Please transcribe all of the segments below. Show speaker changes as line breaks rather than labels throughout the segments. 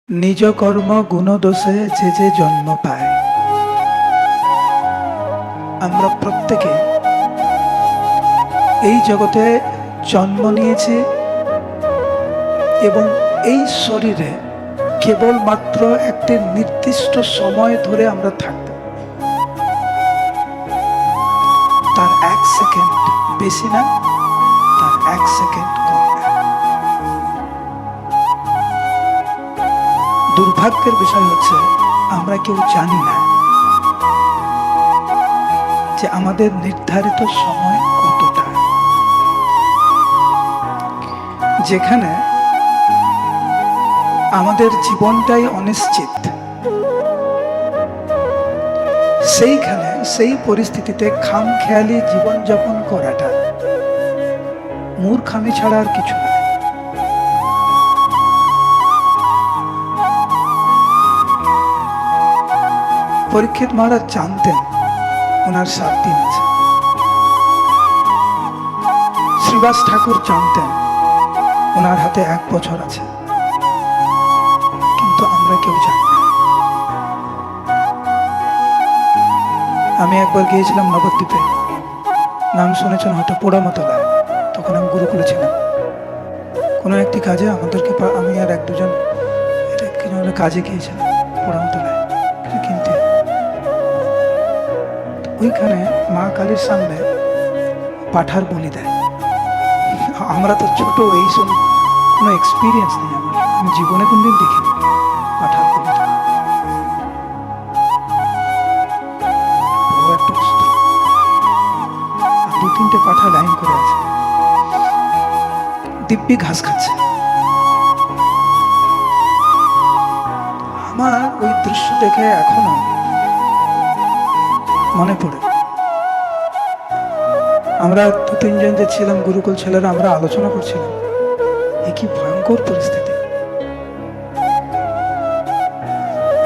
নিজ কর্ম গুণদোষে যে যে জন্ম পায়। আমরা প্রত্যেকে এই জগতে জন্ম নিয়েছি এবং এই শরীরে কেবলমাত্র একটি নির্দিষ্ট সময় ধরে আমরা থাকব। তার 1 সেকেন্ড বেশি না, তার 1 সেকেন্ড কম না। দুর্ভাগ্যের বিষয় হচ্ছে আমরা কেউ জানি না যে আমাদের নির্ধারিত সময় কতটা। যেখানে আমাদের জীবনটাই অনিশ্চিত, সেইখানে সেই পরিস্থিতিতে খামখেয়ালি জীবনযাপন করাটা মূর্খামি ছাড়া আর কিছু না। পরীক্ষিত মহারাজ জানতেন ওনার 7 দিন আছে। শ্রীবাস ঠাকুর জানতেন ওনার হাতে 1 বছর আছে, কিন্তু আমরা কেউ জানি না। আমি একবার গিয়েছিলাম নবদ্বীপে, নাম শুনেছেন হয়তো, পোড়ামতলায়। তখন আমি গুরুকুলে ছিলাম। কোনো একটি কাজে আমাদেরকে, আমি আর 1-2 জন কাজে গিয়েছিলাম পোড়ামতলায় কিছু কিনতে। ওইখানে মা কালীর সামনে পাঠার বলি দেয়। আমরা তো ছোট, এইসব কোনো এক্সপিরিয়েন্স নেই আমার, আমি জীবনে কোনদিন দেখিনি পাঠার বলি দেওয়া। বড় একটা অস্ত্র, আর 2-3টে পাঠা লাইন করে আছে, দিব্যি ঘাস খাচ্ছে। আমার ওই দৃশ্য দেখে এখনো মনে পড়ে। আমরা 2-3 জন যে ছিলাম গুরুকুল ছেলেরা, আমরা আলোচনা করছিলাম এ কি ভয়ঙ্কর পরিস্থিতি।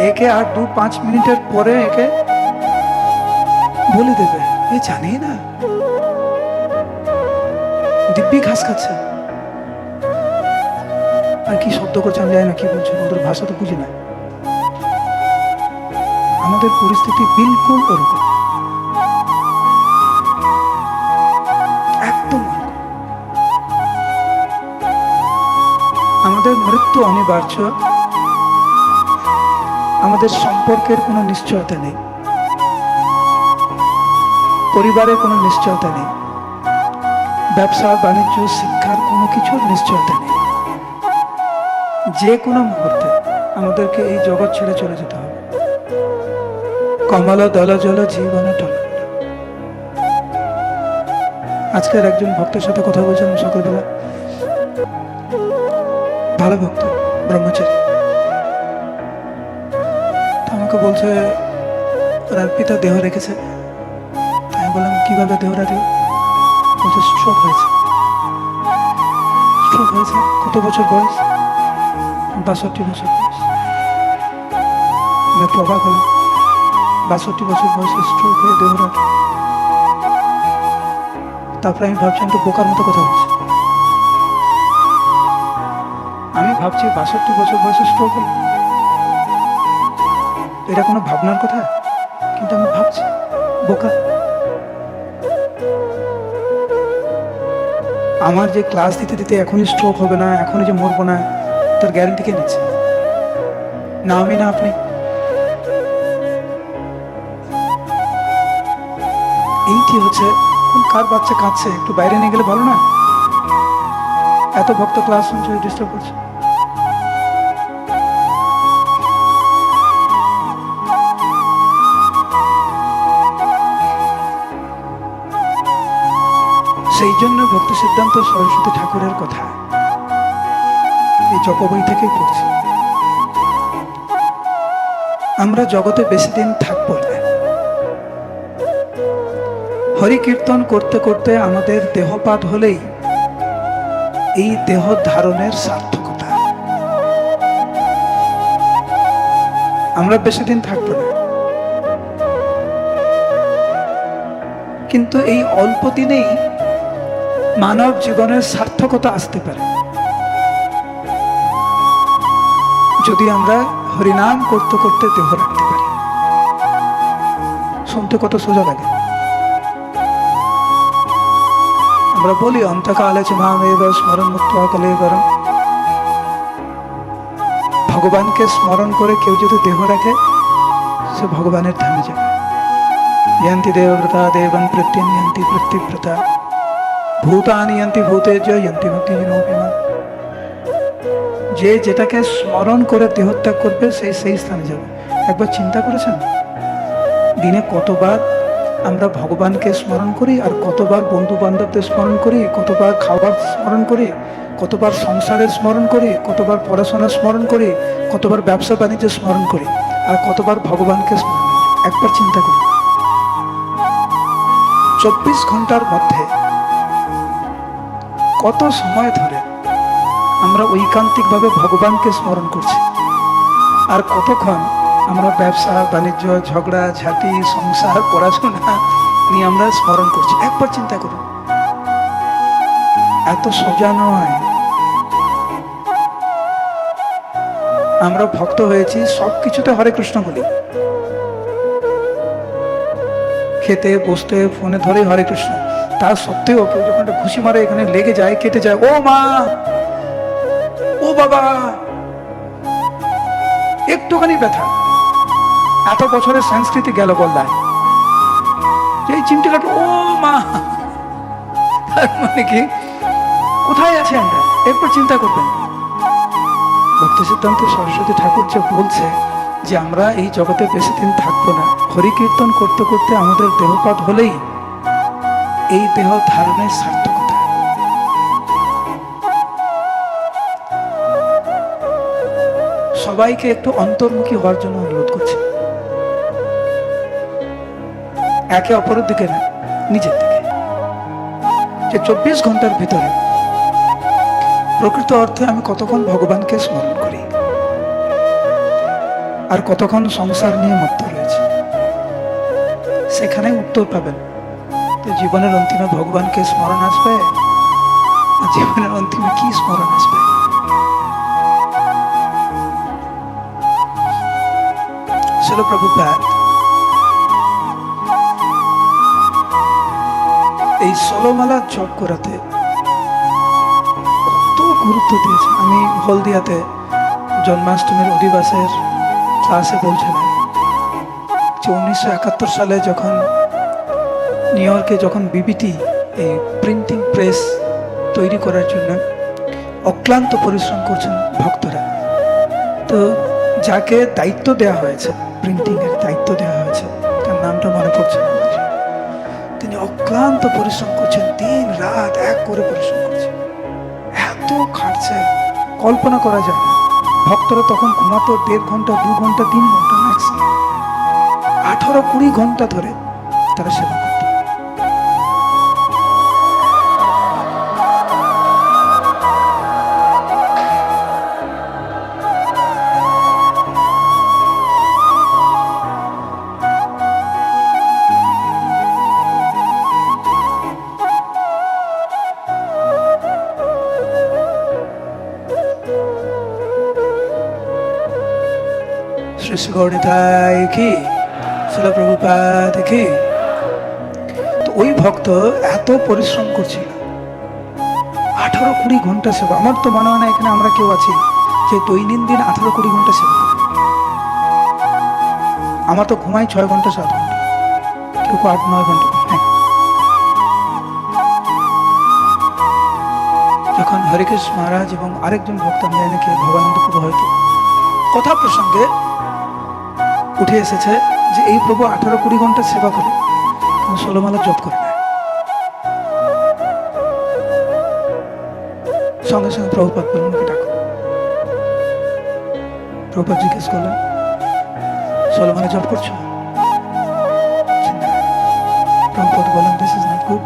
একে আর 2-5 মিনিটের পরে একে বলে দেবে, এ জানি না, দিব্যি ঘাস খাচ্ছে। আর কি শব্দ করছে আমি জানি না, কি বলছে, ওদের ভাষা তো বুঝি না। আমাদের পরিস্থিতি বিলকুল ওরকম, একদম। আমাদের মৃত্যু অনিবার্য, আমাদের সম্পর্কের কোনো নিশ্চয়তা নেই, পরিবারের কোনো নিশ্চয়তা নেই, ব্যবসা বাণিজ্য শিক্ষার কোনো কিছুর নিশ্চয়তা নেই। যে কোনো মুহূর্তে আমাদেরকে এই জগৎ ছেড়ে চলে যেতে হবে। কমল দল জল জীবন টল। আজকের একজন ভক্তের সাথে কথা বলছিলাম সকালবেলা, ভালো ভক্ত, ব্রহ্মচারী। আমাকে বলছে ওনার পিতা দেহ রেখেছে। আমি বললাম কিভাবে দেহ রাখলো? বলছে স্ট্রোক হয়েছে। স্ট্রোক হয়েছে? কত বছর বয়স? 62 বছর বয়স। আমি অবাক হলাম, 62 বছর বয়সে স্ট্রোক হয়ে দেহ রাখে। তারপরে আমি ভাবছি আমি তো বোকার মতো কথা বলছি। আমি ভাবছি 62 বছর বয়সে স্ট্রোক হল, এটা কোনো ভাবনার কথা? কিন্তু আমি ভাবছি বোকা। আমার যে ক্লাস দিতে দিতে এখনই স্ট্রোক হবে না, এখনই যে মরবো না, তার গ্যারান্টি কে নিচ্ছে? না আমি না আপনি। এইটি হচ্ছে, কার বাচ্চা কাঁদছে, একটু বাইরে নিয়ে গেলে ভালো না? এত ভক্ত ক্লাস শুনছে, ডিস্টার্ব করছে। সেই জন্য ভক্তি সিদ্ধান্ত সরস্বতী ঠাকুরের কথা এই জপবই থেকেই পড়ছি। আমরা জগতে বেশি দিন থাকবো না। হরি কীর্তন করতে করতে আমাদের দেহপাত হলেই এই দেহ ধারণের সার্থকতা। আমরা বেশি দিন থাকবো না, কিন্তু এই অল্প দিনেই মানব জীবনের সার্থকতা আসতে পারে। যদি আমরা হরিনাম করতে করতে দেহ রাখতে পারি। শুনতে কত সোজা লাগে। আমরা বলি অন্তকালে চ মামেব স্মরণ মুক্ত্বা কলেবরম। ভগবানকে স্মরণ করে কেউ যদি দেহ রাখে, সে ভগবানের ধামে যাবে। यन्ति देवव्रता देवं प्रत्यन्यन्ति प्रत्यव्रता भूतानि यन्ति भूतेज यन्ति मुक्तिहीनोऽपिमा। যে যেটাকে স্মরণ করে দেহত্যাগ করবে সেই স্থানে যাবে। একবার চিন্তা করেছেন দিনে কতবার আমরা ভগবানকে স্মরণ করি, আর কতবার বন্ধু বান্ধবদের স্মরণ করি, কতবার খাবার স্মরণ করি, কতবার সংসারের স্মরণ করি, কতবার পড়াশোনার স্মরণ করি, কতবার ব্যবসা বাণিজ্যের স্মরণ করি, আর কতবার ভগবানকে স্মরণ করি। একবার চিন্তা করি 24 ঘন্টার মধ্যে কত সময় ধরে আমরা ঐকান্তিকভাবে ভগবানকে স্মরণ করছি, আর কতক্ষণ আমরা ব্যবসা বাণিজ্য, ঝগড়া ঝাঁটি, সংসার, পড়াশোনা নিয়ে আমরা স্মরণ করছি। একবার চিন্তা করুন, এত সোজা নয়। আমরা ভক্ত হয়েছি, সবকিছুতে হরে কৃষ্ণ বলি, খেতে বসতে ফোনে ধরে হরে কৃষ্ণ। তা সত্ত্বেও কেউ যখন ঘুষি মারে, এখানে লেগে যায়, কেটে যায়, ও মা, ও বাবা, একটুখানি ব্যথা, এত বছরের সংস্কৃতি গেল বললায়, এই চিমটি কাটলো, ও মা। তার মানে কি, কোথায় আছে আমরা? একবার চিন্তা করবেন। ভক্তি সিদ্ধান্ত সরস্বতী ঠাকুর যে বলছে যে আমরা এই জগতে বেশি দিন থাকবো না, হরি কীর্তন করতে করতে আমাদের দেহপাত হলেই এই দেহ ধারণের সার্থকতা। সবাইকে একটু অন্তর্মুখী হওয়ার জন্য অনুরোধ করছি, একে অপরের দিকে না, নিজের দিকে। যে 24 ঘন্টার ভিতরে প্রকৃত অর্থে আমি কতক্ষণ ভগবানকে স্মরণ করি, আর কতক্ষণ সংসার নিয়ে মত্ত রয়েছে, সেখানে উত্তর পাবেন। তো জীবনের অন্তিমে ভগবানকে স্মরণ আসবে, আর জীবনের অন্তিমে কি স্মরণ আসবে? শিল প্রভুপাদ এই 16 মালা জপ করাতে কত গুরুত্ব দিয়েছে। আমি হলদিয়াতে জন্মাষ্টমীর অধিবাসের ক্লাসে বলছিলাম যে 1971 সালে যখন নিউ ইয়র্কে যখন বিবিটি এই প্রিন্টিং প্রেস তৈরি করার জন্য অক্লান্ত পরিশ্রম করছেন ভক্তরা, তো যাকে দায়িত্ব দেওয়া হয়েছে, প্রিন্টিং এর দায়িত্ব দেওয়া হয়েছে, তার নামটা মনে পড়ছে না, তিনি অক্লান্ত পরিশ্রম করছেন, দিন রাত এক করে পরিশ্রম করছেন, এত খাটছে কল্পনা করা যায় না। ভক্তরা তখন ঘুমাতো 1.5 ঘন্টা, 2 ঘন্টা, 3 ঘন্টা ম্যাক্সিমাম, 18-20 ঘন্টা ধরে তারা সেবা করত। শ্রী গৌরীতাই কি, শিল প্রভুপাদ কি। তো ওই ভক্ত এত পরিশ্রম করছিল, 18-20 ঘন্টা সেবা। আমার তো মনে হয় না এখানে আমরা কেউ আছি যে দৈনন্দিন 18-20 ঘন্টা সেবা করি। আমার তো ঘুমাই 6 ঘন্টা 7 ঘন্টা, কেউ 8-9 ঘন্টা ঘুমায়। যখন হরিকৃষ্ণ মহারাজ এবং আরেকজন ভক্ত, আমি জানি কি ভবানন্দ প্রভু, হয়তো কথা প্রসঙ্গে উঠে এসেছে যে এই প্রভু 18-20 ঘন্টা সেবা করে, কিন্তু 16 মালা জপ করে না। সঙ্গে সঙ্গে প্রভুপাদ বললেন, কি ডাকো। প্রভুপাদ জিজ্ঞেস করলেন, 16 মালা জপ করছো? প্রভুপাদ বলেন, দিস ইজ নট গুড,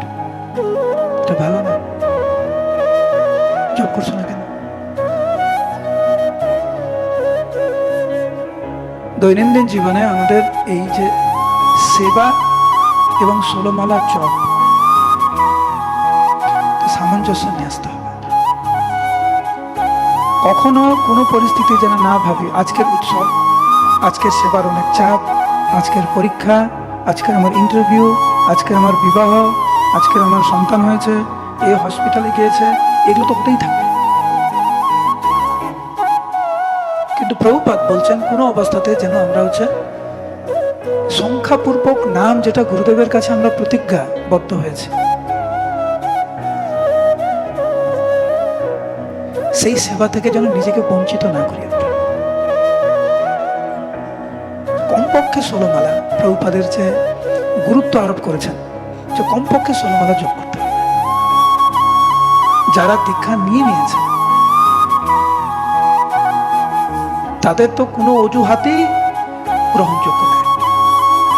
এটা ভালো না, জপ করছো না কেন? দৈনন্দিন জীবনে আমাদের এই যে সেবা এবং 16 মালা জপ সামঞ্জস্য নিয়ে আসতে হবে। কখনো কোনো পরিস্থিতি যেন না ভাবি আজকের উৎসব, আজকের সেবার অনেক চাপ, আজকের পরীক্ষা, আজকের আমার ইন্টারভিউ, আজকের আমার বিবাহ, আজকের আমার সন্তান হয়েছে, এই হসপিটালে গিয়েছে, এগুলো তো হতেই থাকবে। কিন্তু প্রভুপাদ বলছেন কোনো অবস্থাতে যেন আমরা সংখ্যাপূর্বক নাম যেটা গুরুদেবের কাছে আমরা প্রতিজ্ঞাবদ্ধ হয়েছে, সেই সেবা থেকে যেন নিজেকে বঞ্চিত না করি। কমপক্ষে 16 মালা প্রভুপাদের যে গুরুত্ব আরোপ করেছেন যে কমপক্ষে 16 মালা যোগ করতে হবে। যারা দীক্ষা নিয়েছে তাদের তো কোনো অজুহাতেই গ্রহণযোগ্য নয়।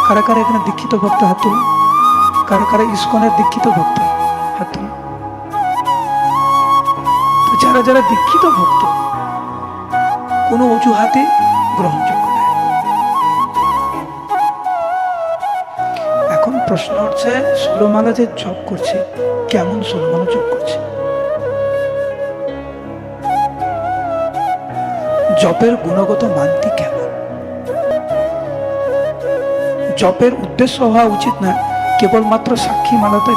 কারা কারা এখানে দীক্ষিত ভক্ত হাত তুলুন, কারা কারা ইস্কনের দীক্ষিত ভক্ত হাত তুলুন। তো যারা যারা দীক্ষিত ভক্ত কোনো অজুহাতে গ্রহণযোগ্য নয়। এখন প্রশ্ন হচ্ছে 16 মালা যে জপ করছে, কেমন 16 মালা জপ করছে? জপের গুণগত মানটি কেমন? জপের উদ্দেশ্য হওয়া উচিত না কেবলমাত্র সাক্ষী মালাতে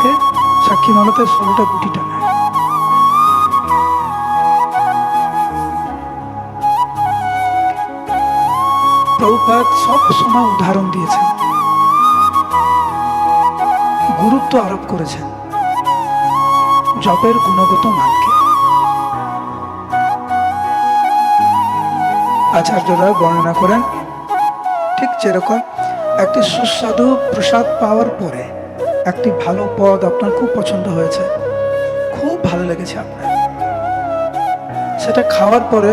16টা গুটি টানা। প্রভুপাদ সব সময় উদাহরণ দিয়েছেন, গুরুত্ব আরোপ করেছেন জপের গুণগত মানকে। আচার্যরা বর্ণনা করেন ঠিক যেরকম একটি সুস্বাদু প্রসাদ পাওয়ার পরে একটি ভালো পদ আপনার খুব পছন্দ হয়েছে, খুব ভালো লেগেছে আপনার, সেটা খাওয়ার পরে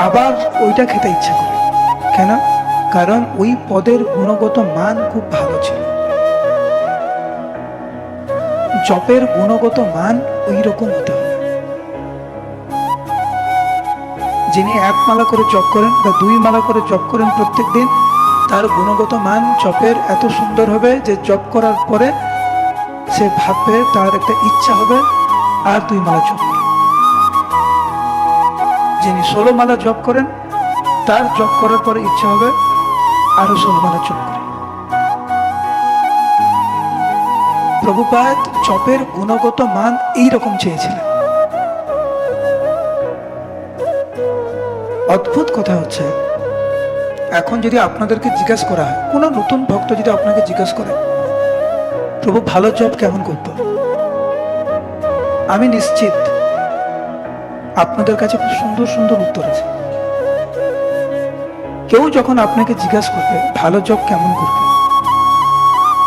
আবার ওইটা খেতে ইচ্ছা করে। কেন? কারণ ওই পদের গুণগত মান খুব ভালো ছিল। জপের গুণগত মান ওই রকম হতে হবে। যিনি 1 মালা করে জপ করেন বা 2 মালা করে জপ করেন প্রত্যেক দিন, তার গুণগত মান জপের এত সুন্দর হবে যে জপ করার পরে সে ভাববে, তার একটা ইচ্ছা হবে আর 2 মালা জপ করে। যিনি 16 মালা জপ করেন তার জপ করার পরে ইচ্ছা হবে আরো 16 মালা জপ করে। প্রভুপাদ জপের গুণগত মান এইরকম চেয়েছিলেন। অদ্ভুত কথা হচ্ছে, এখন যদি আপনাদেরকে জিজ্ঞাসা করা হয়, কোনো নতুন ভক্ত যদি আপনাকে জিজ্ঞাসা করে প্রভু ভালো জপ কেমন করতো, আমি নিশ্চিত আপনাদের কাছে খুব সুন্দর সুন্দর উত্তর আছে। কেউ যখন আপনাকে জিজ্ঞাসা করবে ভালো জপ কেমন করবে,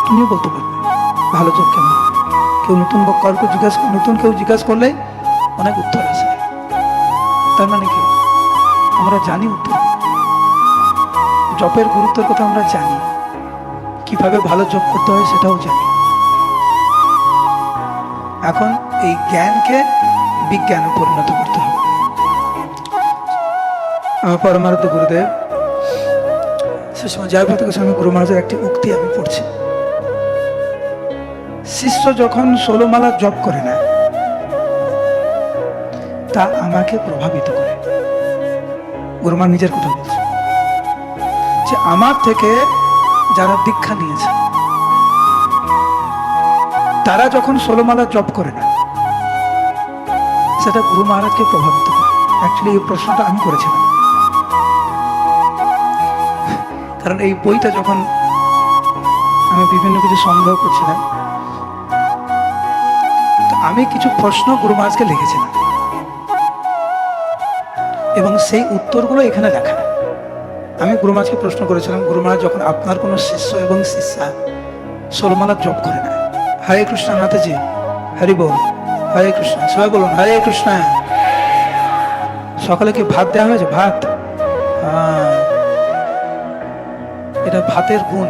তুমিও বলতে পারবে ভালো জপ কেমন। কেউ নতুন কেউ জিজ্ঞাসা করলে অনেক উত্তর আছে। তার মানে কি আমরা জানি উত্তর, জপের গুরুত্বের কথা আমরা জানি, কিভাবে ভালো জপ করতে হয় সেটাও জানি। এখন এই জ্ঞানকে বিজ্ঞানে পরিণত করতে হবে। আমার পরমারাধ্য গুরুদেব সে সময় জয়প্রত গোস্বামী গুরু মহারাজের একটি উক্তি আমি পড়ছি। শিষ্য যখন 16 মালা জপ করে না, তা আমাকে প্রভাবিত করে। গুরুমা নিজের কথা বলছে যে আমার থেকে যারা দীক্ষা নিয়েছে তারা যখন 16 মালা জপ করে না, সেটা গুরু মহারাজকে প্রভাবিত করে। অ্যাকচুয়ালি এই প্রশ্নটা আমি করেছিলাম, কারণ এই বইটা যখন আমি বিভিন্ন কিছু সংগ্রহ করছিলাম, তো আমি কিছু প্রশ্ন গুরু মহারাজকে লিখেছিলাম এবং সেই উত্তরগুলো এখানে লেখা। আমি গুরু মহারাজকে প্রশ্ন করেছিলাম, গুরু মহারাজ যখন আপনার কোনো শিষ্য এবং শিষ্যা 16 মালা জপ করে না, হরে কৃষ্ণ নাথজি, হরি বল, হরে কৃষ্ণ, সবাই বলুন হরে কৃষ্ণ। সকালে কি ভাত দেওয়া হয়েছে? ভাত, এটা ভাতের গুণ,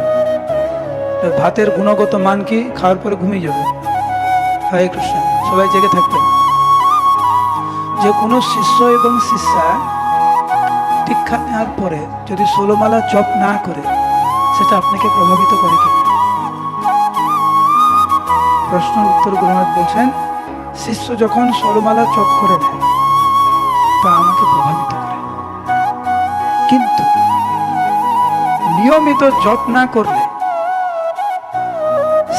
ভাতের গুণগত মান কি? খাওয়ার পরে ঘুমিয়ে যাবে। হরে কৃষ্ণ, সবাই জেগে থাকবেন। যে কোনো শিষ্য এবং শিষ্যা দীক্ষা নেওয়ার পরে যদি 16 মালা জপ না করে, সেটা আপনাকে প্রভাবিত করে কি? প্রশ্নের উত্তর গুরু মহারাজ বলছেন, শিষ্য যখন 16 মালা জপ করে নেয় তা আমাকে প্রভাবিত করে। কিন্তু নিয়মিত জপ না করলে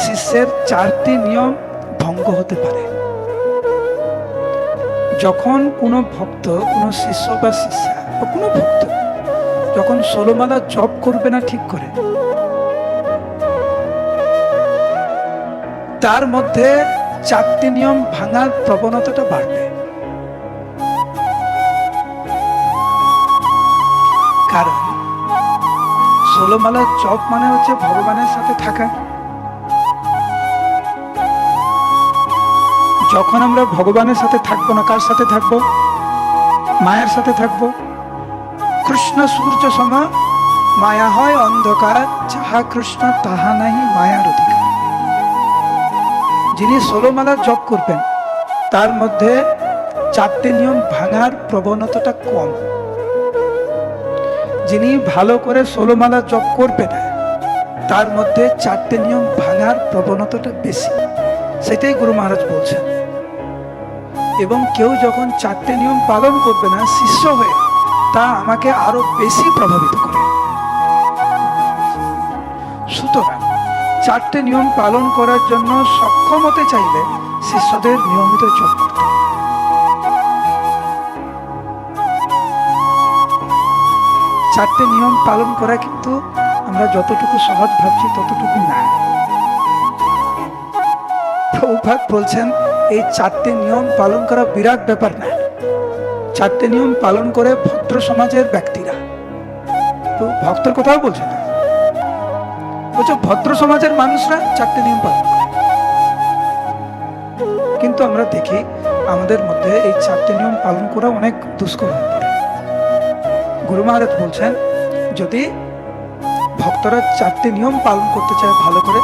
শিষ্যের 4টি নিয়ম ভঙ্গ হতে পারে। যখন কোনো ভক্ত, কোনো শিষ্য বা শিষ্যা বা কোনো ভক্ত যখন 16 মালা জপ করবে না ঠিক করে, তার মধ্যে 4টি নিয়ম ভাঙার প্রবণতাটা বাড়বে। কারণ 16 মালা জপ মানে হচ্ছে ভগবানের সাথে থাকা। যখন আমরা ভগবানের সাথে থাকবো না, কার সাথে থাকবো? মায়ের সাথে থাকবো। কৃষ্ণ সূর্য সম, মায়া হয় অন্ধকার, যাহা কৃষ্ণ তাহা নাহি মায়ার অধিকার। যিনি 16 মালা জপ করবেন তার মধ্যে 4টে নিয়ম ভাঙার প্রবণতাটা কম। যিনি ভালো করে 16 মালা জপ করবে না তার মধ্যে 4টে নিয়ম ভাঙার প্রবণতাটা বেশি। সেটাই গুরু মহারাজ বলছেন। এবং কেউ যখন 4টে নিয়ম পালন করবে না শিষ্য হয়ে, তা আমাকে আরো বেশি প্রভাবিত করে। সুতরাং 4টে নিয়ম পালন করার জন্য সক্ষম হতে চাইলে শিষ্যদের নিয়মিত জপ করতে হবে। 4টে নিয়ম পালন করা কিন্তু আমরা যতটুকু সহজ ভাবছি ততটুকু না। প্রভুপাদ বলছেন এই 4টে নিয়ম পালন করা বিরাট ব্যাপার না। 4টে নিয়ম পালন করে ভদ্র সমাজের ব্যক্তিরা, তো ভক্তর কথাও বলছে না, বলছে ভদ্র সমাজের মানুষরা 4টে নিয়ম পালন করে। কিন্তু আমরা দেখি আমাদের মধ্যে এই 4টে নিয়ম পালন করা অনেক দুষ্কর হয়ে পড়ে। গুরু মহারাজ বলছেন যদি ভক্তরা 4টে নিয়ম পালন করতে চায় ভালো করে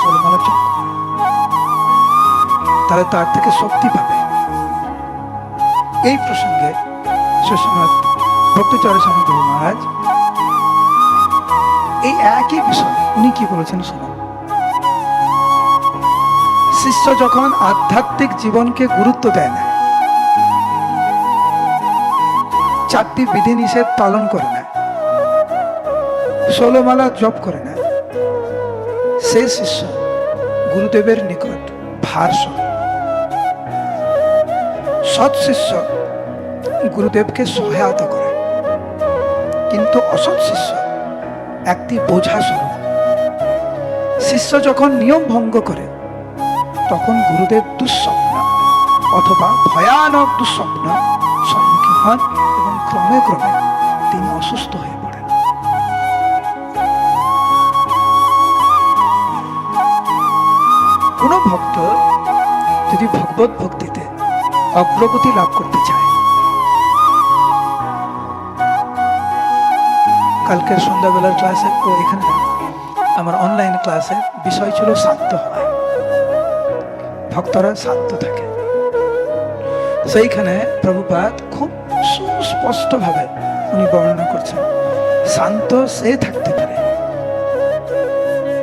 16 মালা জপ, তাহলে তার থেকে শক্তি পাবে। এই প্রসঙ্গে শ্রীশ্রীমৎ ভক্তিচরণ স্বামী গুরু মহারাজ এই একই বিষয় উনি কি বলেছেন শুনুন। শিষ্য যখন আধ্যাত্মিক জীবনকে গুরুত্ব দেয় না, 4টি বিধিনিষেধ পালন করে না, 16 মালা জপ করে না, সেই শিষ্য গুরুদেবের নিকট ভার স্বরূপ। সৎ শিষ্য গুরুদেবকে সহায়তা করে, কিন্তু অসৎ শিষ্য একটি বোঝা স্বরূপ। শিষ্য যখন নিয়ম ভঙ্গ করে তখন গুরুদেব দুঃস্বপ্ন অথবা ভয়ানক দুঃস্বপ্ন সম্মুখীন হন এবং ক্রমে ক্রমে তিনি অসুস্থ হয়ে পড়েন। কোন ভক্ত যদি ভগবত ভক্তিতে অগ্রগতি লাভ করতে চায়, কালকের সন্ধ্যাবেলার ক্লাসে ও এখানে আমার অনলাইন ক্লাসে বিষয় ছিল শান্ত হওয়া। ভক্তরা শান্ত থাকে, সেইখানে প্রভুপাদ খুব সুস্পষ্টভাবে উনি বর্ণনা করছেন শান্ত সে থাকতে পারে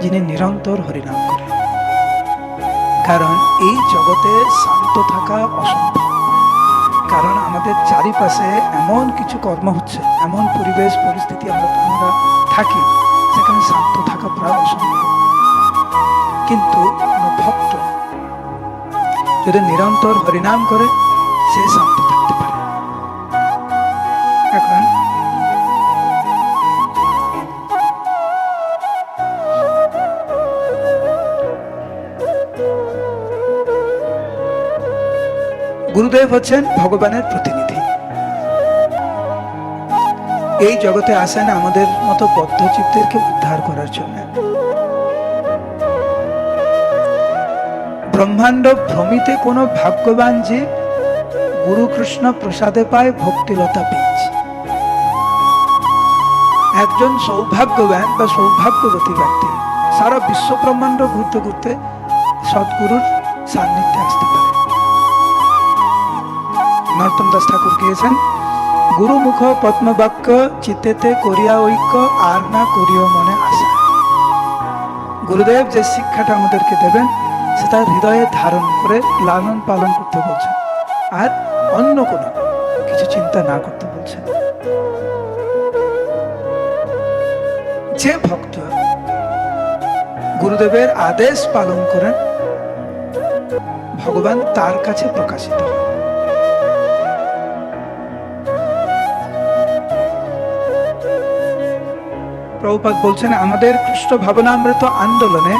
যিনি নিরন্তর হরিনাম করে। কারণ এই জগতে শান্ত থাকা অসম্ভব। কারণ আমাদের চারিপাশে এমন কিছু কর্ম হচ্ছে, এমন পরিবেশ পরিস্থিতি আমরা থাকি সেখানে শান্ত থাকা প্রায় অসম্ভব। কিন্তু কোনো ভক্ত যদি নিরন্তর হরিনাম করে সে শান্ত থাকতে পারে। এখন গুরুদেব হচ্ছেন ভগবানের প্রতিনিধি। এই জগতে আসেন আমাদের মতো বদ্ধ জীবদেরকে উদ্ধার করার জন্য। ব্রহ্মাণ্ড ভ্রমিতে কোনো ভাগ্যবান জীব গুরু কৃষ্ণ প্রসাদে পায় ভক্তিলতা বীজ। একজন সৌভাগ্যবান বা সৌভাগ্যবতী ব্যক্তি সারা বিশ্ব ব্রহ্মাণ্ড ঘুরতে ঘুরতে সদ্গুরুর সান্নিধ্যে আসতে পারে। নরোত্তম দাস ঠাকুর গিয়েছেন, গুরুমুখ পদ্মবাক্য চিত্তেতে করিয়া ঐক্য আর না করিও মনে আশা। গুরুদেব যে শিক্ষাটা আমাদেরকে দেবেন সেটা হৃদয়ে ধারণ করে লালন পালন করতে বলছেন, আর অন্য কোনো কিছু কিছু চিন্তা না করতে বলছেন। যে ভক্ত গুরুদেবের আদেশ পালন করেন, ভগবান তার কাছে প্রকাশিত হয়। প্রভুপাদ বলছেন, আমাদের কৃষ্ণ ভাবনামৃত আন্দোলনে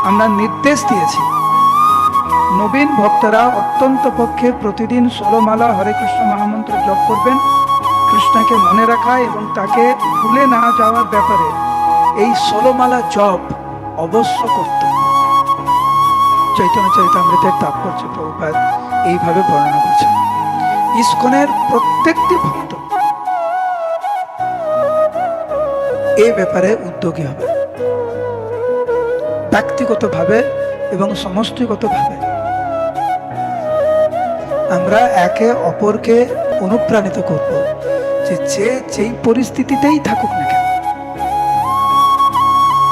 আমরা নির্দেশ দিয়েছি নবীন ভক্তরা অত্যন্ত পক্ষে প্রতিদিন 16 মালা হরে কৃষ্ণ মহামন্ত্র জপ করবেন। কৃষ্ণকে মনে রাখা এবং তাকে ভুলে না যাওয়ার ব্যাপারে এই 16 মালা জপ অবশ্য করত। চৈতন্য চরিতামৃতের তাৎপর্য প্রভুপাদ এইভাবে বর্ণনা করছেন। ইস্কনের প্রত্যেকটি ভক্ত এই ব্যাপারে উদ্যোগী হবে, ব্যক্তিগতভাবে এবং সমষ্টিগতভাবে। আমরা একে অপরকে অনুপ্রাণিত করব যে যেই পরিস্থিতিতেই থাকুক না কেন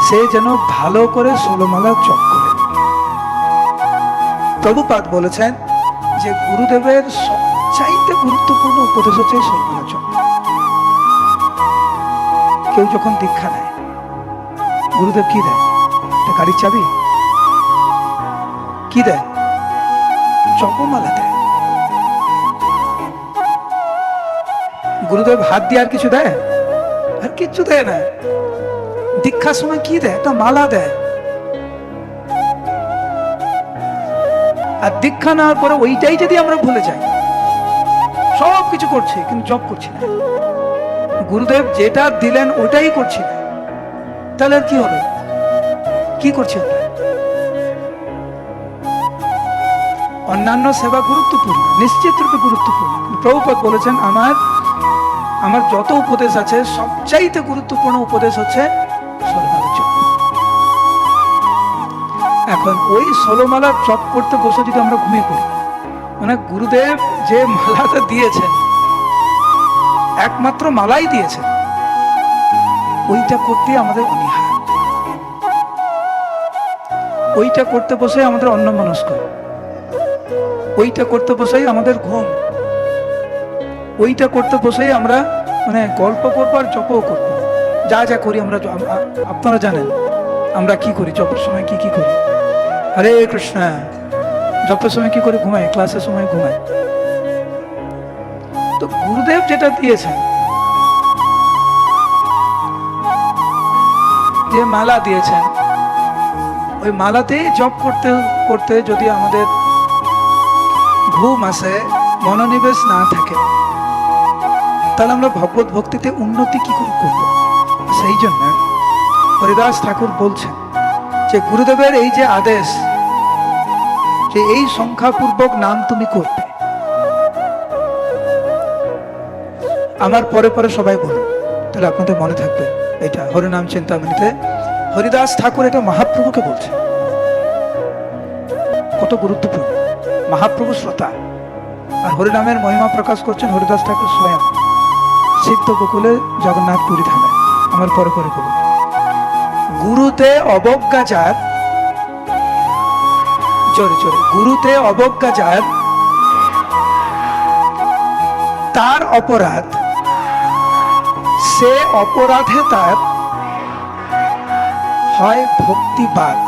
সে যেন ভালো করে 16 মালা জপ করে। প্রভুপাদ বলেছেন যে গুরুদেবের সবচাইতে গুরুত্বপূর্ণ উপদেশ হচ্ছে 16 মালা জপ। কেউ যখন দীক্ষা নেয়, গুরুদেব কি দেয়? গাড়ির চাবি কি দেয়? জপমালা দেয়। গুরুদেব হাত দিয়ে আর কিছু দেয়? আর কিছু দেয় না। দীক্ষার সময় কি দেয়? একটা মালা দেয়। আর দীক্ষা নেওয়ার পরে ওইটাই যদি আমরা ভুলে যাই, সব কিছু করছি কিন্তু জপ করছি না, গুরুদেব যেটা দিলেন ওটাই করছি না, তাহলে আর কি হবে? কি করছি আমরা? অন্যান্য সেবা গুরুত্বপূর্ণ, নিশ্চিত রূপে গুরুত্বপূর্ণ। প্রভুপাদ বলেছেন আমার যত উপদেশ আছে সবচাইতে গুরুত্বপূর্ণ উপদেশ হচ্ছে 16 মালা জপ। এখন ওই 16 মালা জপ করতে বসে যদি আমরা ঘুমিয়ে পড়ি, মানে গুরুদেব যে মালাটা দিয়েছেন, একমাত্র মালাই দিয়েছেন, ওইটা করতে আমাদের অনীহা, ওইটা করতে বসে আমাদের অন্যমনস্ক, ওইটা করতে বসেই আমাদের ঘুম, ওইটা করতে বসেই আমরা মানে গল্প করবো আর জপও করবো। যা যা করি আমরা, আপনারা জানেন আমরা কি করি, জপের সময় কি কি করি। হরে কৃষ্ণ জপের সময় কি করে? ঘুমাই, ক্লাসের সময় ঘুমাই। তো গুরুদেব যেটা দিয়েছেন, যে মালা দিয়েছেন, ওই মালাতে জপ করতে করতে যদি আমাদের ঘুম আসে, মনোনিবেশ না থাকে, তাহলে আমরা ভগবত ভক্তিতে উন্নতি কি করে করব? সেই জন্য হরিদাস ঠাকুর বলছেন যে গুরুদেবের এই যে আদেশ যে এই সংখ্যাপূর্বক নাম তুমি করবে, আমার পরে পরে সবাই বলুন, তাহলে আপনাদের মনে থাকবে। এটা হরিনাম চিন্তামণিতে হরিদাস ঠাকুর এটা মহাপ্রভুকে বলছে। কত গুরুত্বপূর্ণ! মহাপ্রভু শ্রোতা, আর হরিনামের মহিমা প্রকাশ করছেন হরিদাস ঠাকুর স্বয়ং, সিদ্ধ গোকুলে জগন্নাথপুরী ধামে। আমার পরে পরে বলুন, গুরুতে অবজ্ঞা যার, জোরে জোরে, গুরুতে অবজ্ঞা যার, তার অপরাধ, সে অপরাধে তার হয় ভক্তিবাদ।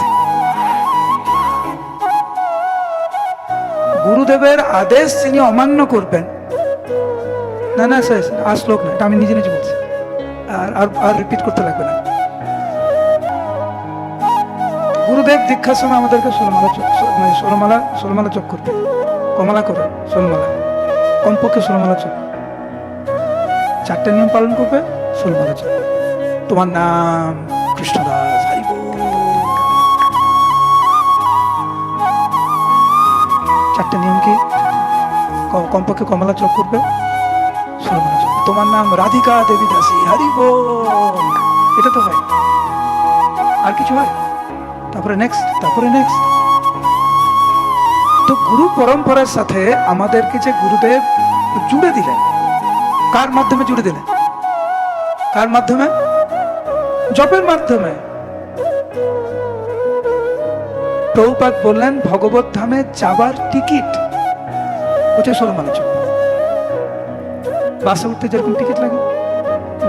গুরুদেবের আদেশ যিনি অমান্য করবেন, না না স্যার আর শ্লোক না, এটা আমি নিজে নিজে বলছি, আর রিপিট করতে লাগবে না। গুরুদেব দীক্ষার সময় আমাদেরকে 16 মালা জপ করবে, কমলা করে 16 মালা, কমপক্ষে 16 মালা জপ, 4টে নিয়ম পালন করবে, 16 মালা জপ। তোমার নাম কৃষ্ণদাস, হরি বল। 4টে নিয়ম কি? কমপক্ষে কমলা জপ করবে, 16 মালা জপ। তোমার নাম রাধিকা দেবী দাসী, হরি বল। এটা তো হয়, আর কিছু হয়? তারপরে নেক্সট। তো গুরু পরম্পরার সাথে আমাদেরকে যে গুরুদেব জুড়ে দিলেন, কার মাধ্যমে জুড়ে দিলেন? কার মাধ্যমে? জপের মাধ্যমে। প্রভুপাদ বললেন ভগবত ধামে যাবার টিকিট হচ্ছে 16 মালা জপ। বাসে উঠতে যেরকম টিকিট লাগে,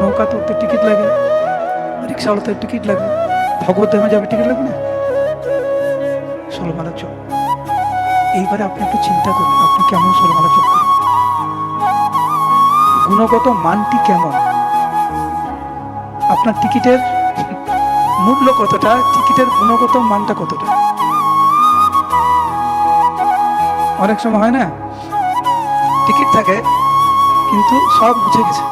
নৌকাতে উঠতে টিকিট লাগে, রিক্সা উঠতে টিকিট লাগে, ভগবত ধামে যাবে টিকিট লাগবে না? 16 মালা জপ। এইবারে আপনি একটু চিন্তা করুন, আপনি কেমন 16 মালা জপ করেন, গুণগত মানটি কেমন, আপনার টিকিটের মূল্য কতটা, টিকিটের গুণগত মানটা কতটা। অনেক সময় হয় না, টিকিট থাকে কিন্তু সব মুছে গেছে,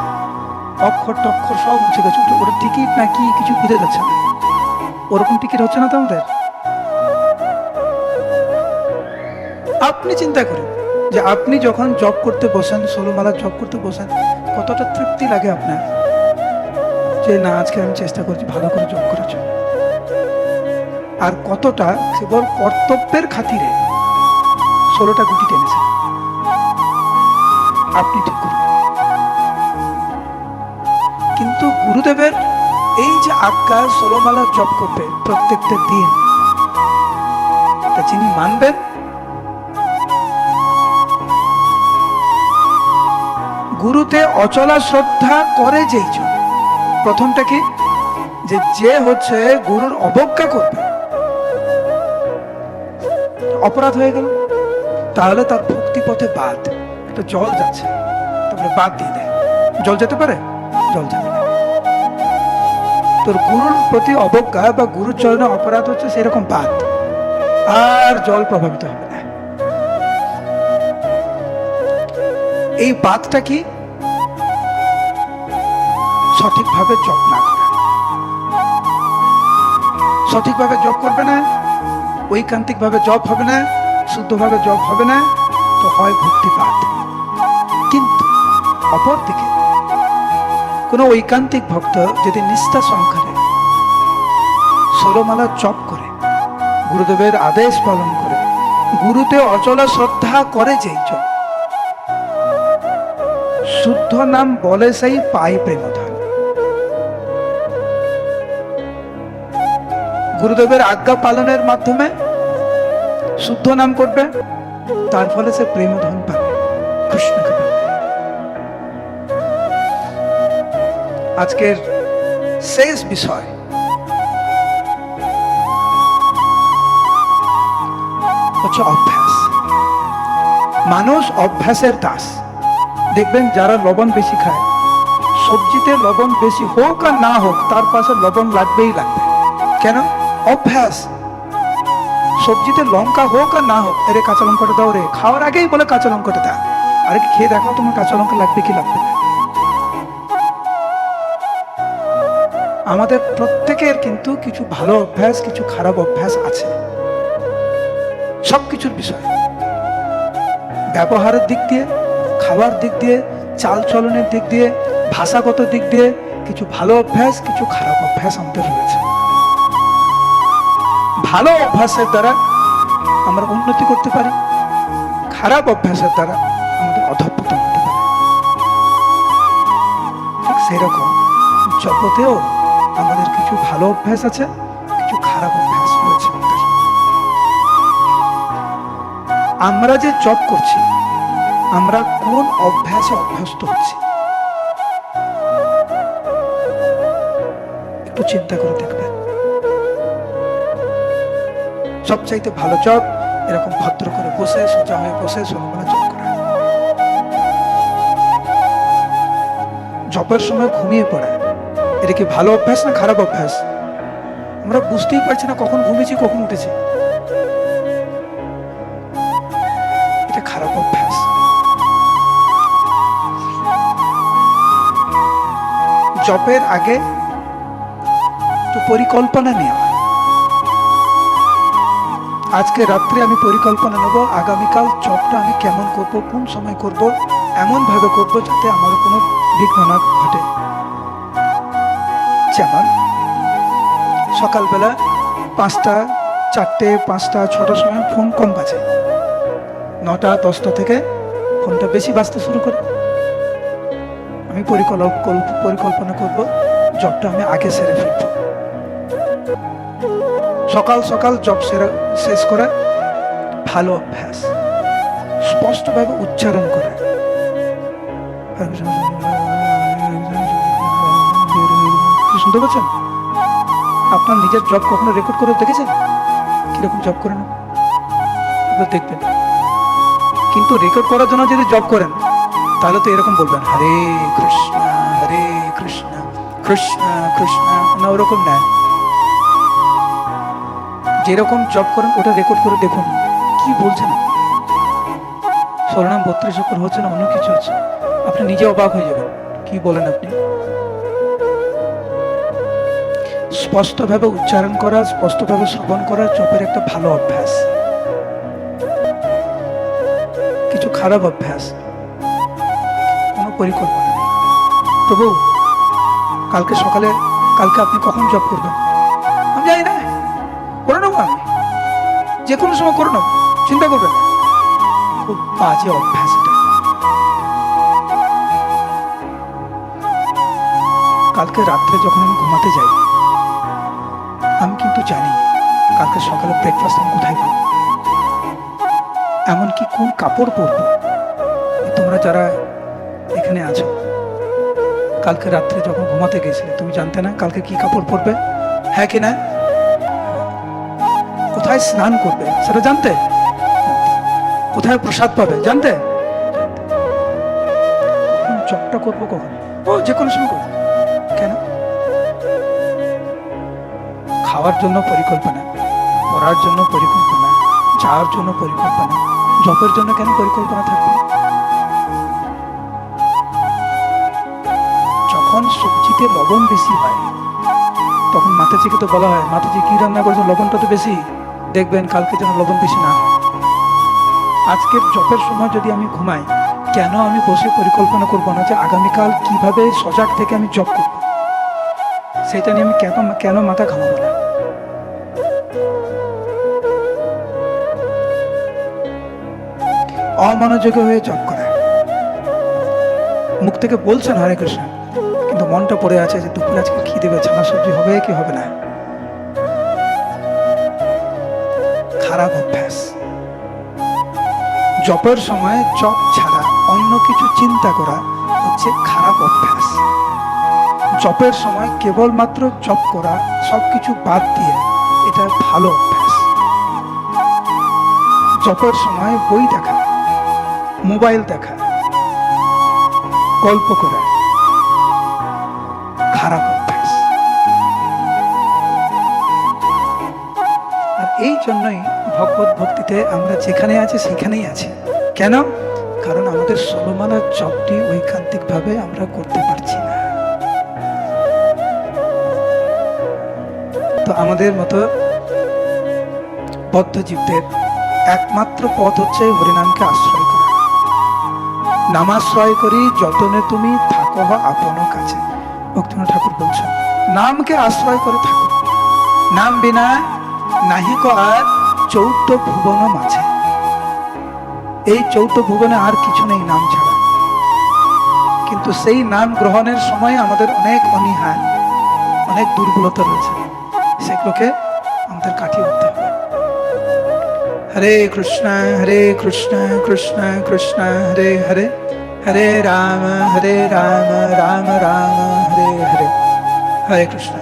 অক্ষর টক্ষর সব মুছে গেছে, ওটা টিকিট না কি কিছু বুঝে যাচ্ছে না। ওরকম টিকিট হচ্ছে না তো আমাদের। আপনি চিন্তা করুন যে আপনি যখন জব করতে বসেন, 16 মালা জব করতে বসেন, কতটা তৃপ্তি লাগে আপনার, যে না আজকে আমি চেষ্টা করছি ভালো করে জব করার জন্য, আর কতটা কেবল কর্তব্যের খাতিরে 16টা গুটি টেনেছেন। আপনি ঠিক করুন। কিন্তু গুরুদেবের এই যে আজ্ঞা 16 মালা জপ করবে প্রত্যেকটা দিন, তা যিনি মানবেন, গুরুতে অচলা শ্রদ্ধা করে যেই জন, প্রথমটা কি, যে হচ্ছে গুরুর অবজ্ঞা করবে, অপরাধ হয়ে গেল, তাহলে তার ভক্তি পথে বাদ। একটা জল যাচ্ছে, তারপরে বাদ দিয়ে দেয়, জল যেতে পারে? জল যাবে না। তোর গুরুর প্রতি অবজ্ঞা বা গুরুর চরণে অপরাধ হচ্ছে সেরকম বাদ, আর জল প্রভাবিত হবে না। এই বাদটা কি? সঠিকভাবে জপ না করা। সঠিকভাবে জপ করবে না, ঐকান্তিক ভাবে জপ হবে না, শুদ্ধভাবে জপ হবে না, তো হয় ভক্তিপাত। কিন্তু অপরদিকে কোন ঐকান্তিক ভক্ত যদি নিষ্ঠা সহকারে 16 মালা জপ করে, গুরুদেবের আদেশ পালন করে, গুরুতে অচলা শ্রদ্ধা করে যেই জন, শুদ্ধ নাম বলে সেই পাই প্রেমধন। গুরুদেবের আজ্ঞা পালনের মাধ্যমে শুদ্ধ নাম করবে, তার ফলে সে প্রেমধন পাবে, কৃষ্ণকে পাবে। আজকের শেষ বিষয় হচ্ছে অভ্যাস। মানুষ অভ্যাসের দাস। দেখবেন যারা লবণ বেশি খায়, সবজিতে লবণ বেশি হোক আর না হোক তার পাশে লবণ লাগবেই লাগবে। কেন? অভ্যাস। সবজিতে লঙ্কা হোক আর না হোক, এরে কাঁচা লঙ্কাটা দাও রে, খাওয়ার আগেই বলে কাঁচা লঙ্কাটা দাও, আরে খেয়ে দেখো তোমার কাঁচা লঙ্কা লাগবে কি লাগবে না। আমাদের প্রত্যেকের কিন্তু কিছু ভালো অভ্যাস, কিছু খারাপ অভ্যাস আছে, সবকিছুর বিষয়, ব্যবহারের দিক দিয়ে, খাবার দিক দিয়ে, চাল চলনের দিক দিয়ে, ভাষাগত দিক দিয়ে কিছু ভালো অভ্যাস, কিছু খারাপ অভ্যাস আমাদের রয়েছে। ভালো অভ্যাসের দ্বারা আমরা উন্নতি করতে পারি, খারাপ অভ্যাসের দ্বারা আমাদের অধঃপতন হতে পারে। ঠিক সেরকম জগতেও আমাদের কিছু ভালো অভ্যাস আছে, কিছু খারাপ অভ্যাস রয়েছে। আমরা যে জব করছি, আমরা কোন অভ্যাসে অভ্যস্ত হচ্ছি একটু চিন্তা করে দেখবেন। সবচাইতে ভালো জব এরকম ভদ্র করে বসে, সোজা হয়ে বসে 16 মালা জপ করা। জপের সময় ঘুমিয়ে পড়া, এটা কি ভালো অভ্যাস না খারাপ অভ্যাস? আমরা বুঝতেই পারছি না কখন ঘুমিয়েছি কখন উঠেছি। এটা খারাপ অভ্যাস। জপের আগে একটু পরিকল্পনা নেওয়া। আজকে রাত্রে আমি পরিকল্পনা নেব, আগামীকাল জপটা আমি কেমন করব, কোন সময় করব, এমন ভাবে করব যাতে আমার কোনো বিঘ্ন না ঘটে। যেমন সকালবেলা 5টা, 4টে, 5টা, 6টার সময় ফোন কম বাজে, 9টা, 10টা থেকে ফোনটা বেশি বাজতে শুরু করে। আমি পরিকল্পনা করব জবটা আমি আগে সেরে ফেলব। সকাল সকাল জব শেষ করা ভালো অভ্যাস। স্পষ্টভাবে উচ্চারণ করা, কি শুনতে পাচ্ছেন? আপনার নিজের জব কখনো রেকর্ড করে দেখেছেন কিরকম জব করেন? আপনার দেখবেন, কিন্তু রেকর্ড করার জন্য যদি জব করেন তাহলে তো এরকম বলবেন, হরে কৃষ্ণ হরে কৃষ্ণ কৃষ্ণ কৃষ্ণ, না ওরকম না। যেরকম জব করেন ওটা রেকর্ড করে দেখুন কি বলছেন। স্বরনাম 32 অক্ষর হচ্ছে না অন্য কিছু হচ্ছে, আপনি নিজে অবাক হয়ে যাবেন কি বলেন আপনি। স্পষ্টভাবে উচ্চারণ করা, স্পষ্টভাবে শ্রবণ করা জপের একটা ভালো অভ্যাস, কিছু খারাপ অভ্যাস। কোনো পরিকল্পনা নেই, প্রভু কালকে সকালে, কালকে আপনি কখন জব করবেন আমি জানি না, করে নেবো আমি, যে কোনো সময় করে নেবো, চিন্তা করবেন না। খুব বাজে অভ্যাস এটা। কালকে রাত্রে যখন আমি ঘুমাতে যাই আমি কিন্তু জানি কালকে সকালে ব্রেকফাস্ট আমি কোথায় পাবো, এমনকি কোন কাপড় পরবো। তোমরা যারা এখানে আছো কালকে রাত্রে যখন ঘুমাতে গেছিলে তুমি জানতে না কালকে কি কাপড় পরবে, হ্যাঁ কি না? কোথায় স্নান করবে সেটা জানতে, কোথায় প্রসাদ পাবে জানতে। জবটা করবো কখন? ও যে কোনো সময় করবো। কেন? খাওয়ার জন্য পরিকল্পনা, পড়ার জন্য পরিকল্পনা, যাওয়ার জন্য পরিকল্পনা, জবের জন্য কেন পরিকল্পনা থাকবে? যখন সবজিতে লবণ বেশি হয় তখন মাতাজিকে তো বলা হয়, মাতাজি কি রান্না করছে, লবণটা তো বেশি, দেখবেন কালকে যেন লবণ বেশি না হয়। আজকের জবের সময় যদি আমি ঘুমাই, কেন আমি বসে পরিকল্পনা করবো না যে আগামীকাল কিভাবে সজাগ থেকে আমি জব করব? সেটা নিয়ে আমি কেন মাথা ঘামাবো না? অমনোযোগী হয়ে জব করা, মুখ থেকে বলছেন হরে কৃষ্ণ কিন্তু মনটা পড়ে আছে যে দুপুরে আজকে কি দেবে, ছানা সবজি হবে কি হবে না। খারাপ অভ্যাস। জপের সময় জপ ছাড়া অন্য কিছু চিন্তা করা হচ্ছে খারাপ অভ্যাস। জপের সময় কেবলমাত্র জপ করা, সবকিছু বাদ দিয়ে, এটা ভালো অভ্যাস। জপের সময় বই দেখা, মোবাইল দেখা, গল্প করা খারাপ অভ্যাস। আর এই জন্যই ভগবত ভক্তিতে আমরা যেখানে আছি সেখানেই আছি। কেন? কারণ আমাদের ষোলমালার জপটি ঐকান্তিক ভাবে আমরা করতে পারছি না। তো আমাদের মতো বদ্ধজীবদের একমাত্র পথ হচ্ছে হরিনামকে আশ্রয় করা। নামাশ্রয় করি যতনে তুমি থাকো আপন কাছে, ভক্তিনাথ ঠাকুর বলছেন নামকে আশ্রয় করে থাকো। নাম বিনা নাহিক আর চৌদ্দ ভুবন মাঝে। এই চৌদ্দ ভুবনে আর কিছু নেই নাম ছাড়া, কিন্তু সেই নাম গ্রহণের সময় আমাদের অনেক অনীহা, অনেক দুর্বলতা রয়েছে, সেগুলোকে আমাদের কাটিয়ে উঠতে হবে। হরে কৃষ্ণ কৃষ্ণ কৃষ্ণ হরে হরে, হরে রাম রাম রাম হরে হরে, হরে কৃষ্ণ।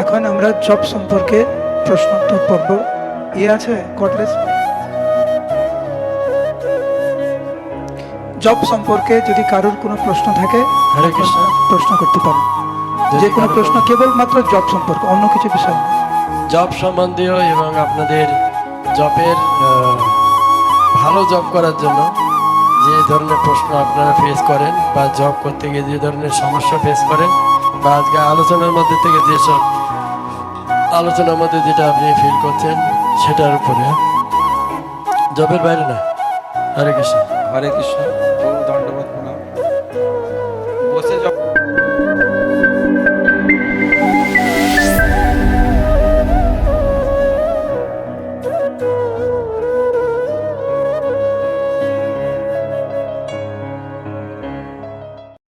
এখন আমরা জপ সম্পর্কে প্রশ্নোত্তর পর্ব আছে কটলেস। জব সম্পর্কে যদি কারোর কোনো প্রশ্ন থাকে
হরে কৃষ্ণ
প্রশ্ন করতে পারেন, যে কোনো প্রশ্ন, কেবলমাত্র জব সম্পর্কে, অন্য কিছু বিষয় না।
জব সম্বন্ধীয় এবং আপনাদের জবের ভালো জব করার জন্য যে ধরনের প্রশ্ন আপনারা ফেস করেন বা জব করতে গিয়ে যে ধরনের সমস্যা ফেস করেন বা আজকে আলোচনার মধ্যে থেকে যেসব আলোচনার মধ্যে যেটা আপনি ফিল করছেন সেটার উপরে, জবের বাইরে না। হরে কৃষ্ণ।
হরে কৃষ্ণ। প্রভু দণ্ডবত প্রণাম।